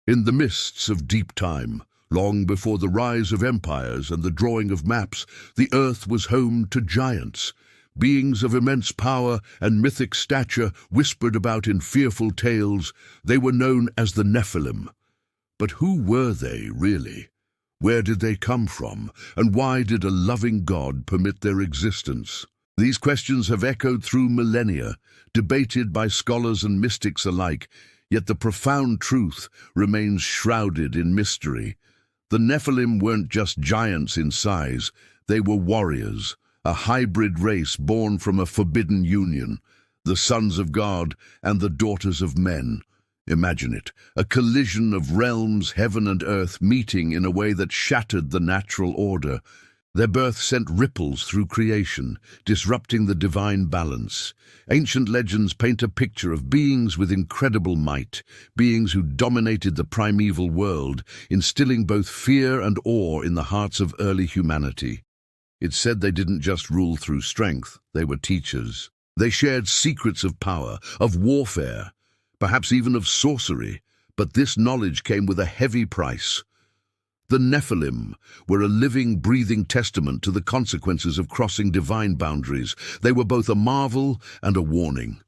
In the mists of deep time, long before the rise of empires and the drawing of maps, the earth was home to giants. Beings of immense power and mythic stature whispered about in fearful tales. They were known as the Nephilim. But who were they, really? Where did they come from, and why did a loving God permit their existence? These questions have echoed through millennia, debated by scholars and mystics alike, yet the profound truth remains shrouded in mystery. The Nephilim weren't just giants in size, they were warriors, a hybrid race born from a forbidden union, the sons of God and the daughters of men. Imagine it, a collision of realms, heaven and earth, meeting in a way that shattered the natural order. Their birth sent ripples through creation, disrupting the divine balance. Ancient legends paint a picture of beings with incredible might, beings who dominated the primeval world, instilling both fear and awe in the hearts of early humanity. It's said they didn't just rule through strength, they were teachers. They shared secrets of power, of warfare, perhaps even of sorcery, but this knowledge came with a heavy price. The Nephilim were a living, breathing testament to the consequences of crossing divine boundaries. They were both a marvel and a warning.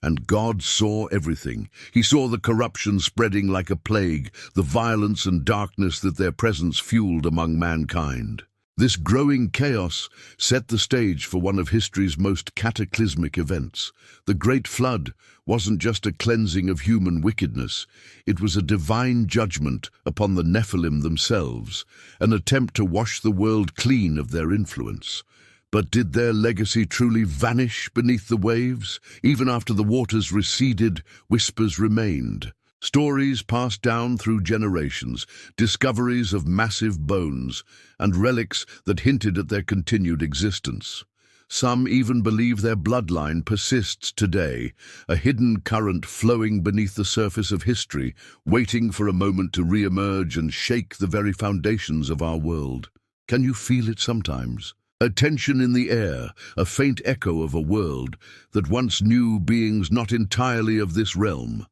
And God saw everything. He saw the corruption spreading like a plague, the violence and darkness that their presence fueled among mankind. This growing chaos set the stage for one of history's most cataclysmic events. The Great Flood wasn't just a cleansing of human wickedness, it was a divine judgment upon the Nephilim themselves, an attempt to wash the world clean of their influence. But did their legacy truly vanish beneath the waves? Even after the waters receded, whispers remained. Stories passed down through generations, discoveries of massive bones, and relics that hinted at their continued existence. Some even believe their bloodline persists today, a hidden current flowing beneath the surface of history, waiting for a moment to re-emerge and shake the very foundations of our world. Can you feel it sometimes? A tension in the air, a faint echo of a world that once knew beings not entirely of this realm.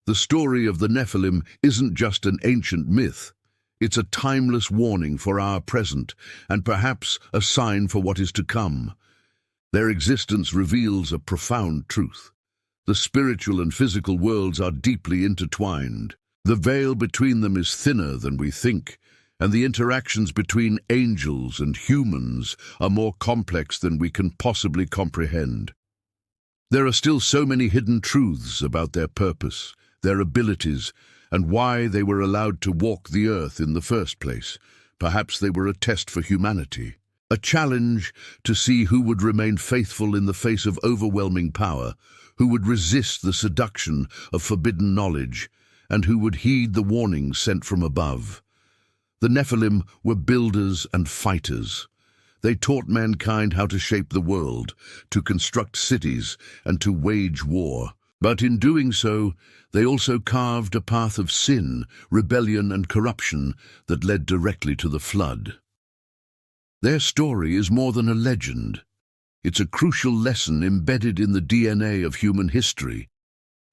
The story of the Nephilim isn't just an ancient myth. It's a timeless warning for our present, and perhaps a sign for what is to come. Their existence reveals a profound truth. The spiritual and physical worlds are deeply intertwined. The veil between them is thinner than we think, and the interactions between angels and humans are more complex than we can possibly comprehend. There are still so many hidden truths about their purpose, their abilities, and why they were allowed to walk the earth in the first place. Perhaps they were a test for humanity, a challenge to see who would remain faithful in the face of overwhelming power, who would resist the seduction of forbidden knowledge, and who would heed the warnings sent from above. The Nephilim were builders and fighters. They taught mankind how to shape the world, to construct cities, and to wage war. But in doing so, they also carved a path of sin, rebellion and corruption that led directly to the flood. Their story is more than a legend. It's a crucial lesson embedded in the DNA of human history.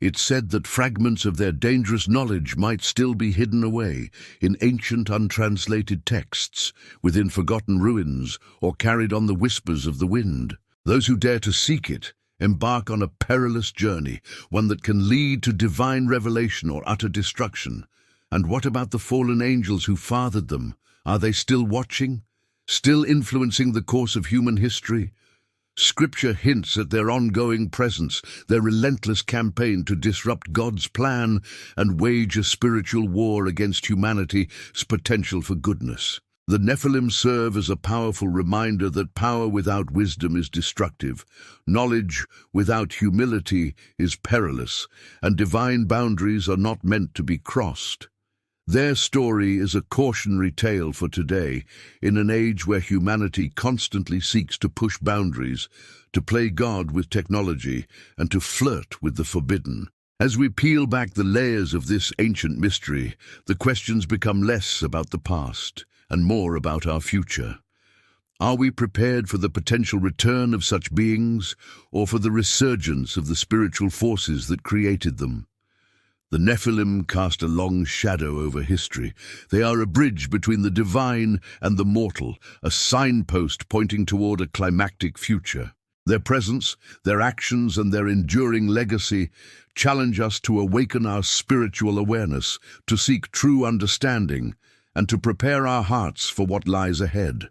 It's said that fragments of their dangerous knowledge might still be hidden away in ancient untranslated texts, within forgotten ruins, or carried on the whispers of the wind. Those who dare to seek it embark on a perilous journey, one that can lead to divine revelation or utter destruction. And what about the fallen angels who fathered them? Are they still watching? Still influencing the course of human history? Scripture hints at their ongoing presence, their relentless campaign to disrupt God's plan and wage a spiritual war against humanity's potential for goodness. The Nephilim serve as a powerful reminder that power without wisdom is destructive, knowledge without humility is perilous, and divine boundaries are not meant to be crossed. Their story is a cautionary tale for today, in an age where humanity constantly seeks to push boundaries, to play God with technology, and to flirt with the forbidden. As we peel back the layers of this ancient mystery, the questions become less about the past and more about our future. Are we prepared for the potential return of such beings, or for the resurgence of the spiritual forces that created them? The Nephilim cast a long shadow over history. They are a bridge between the divine and the mortal, a signpost pointing toward a climactic future. Their presence, their actions, and their enduring legacy challenge us to awaken our spiritual awareness, to seek true understanding, and to prepare our hearts for what lies ahead.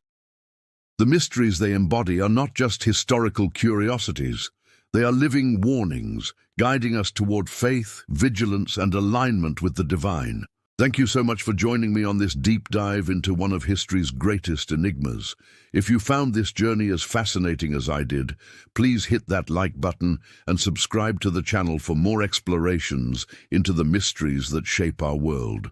The mysteries they embody are not just historical curiosities. They are living warnings, guiding us toward faith, vigilance, and alignment with the divine. Thank you so much for joining me on this deep dive into one of history's greatest enigmas. If you found this journey as fascinating as I did, please hit that like button and subscribe to the channel for more explorations into the mysteries that shape our world.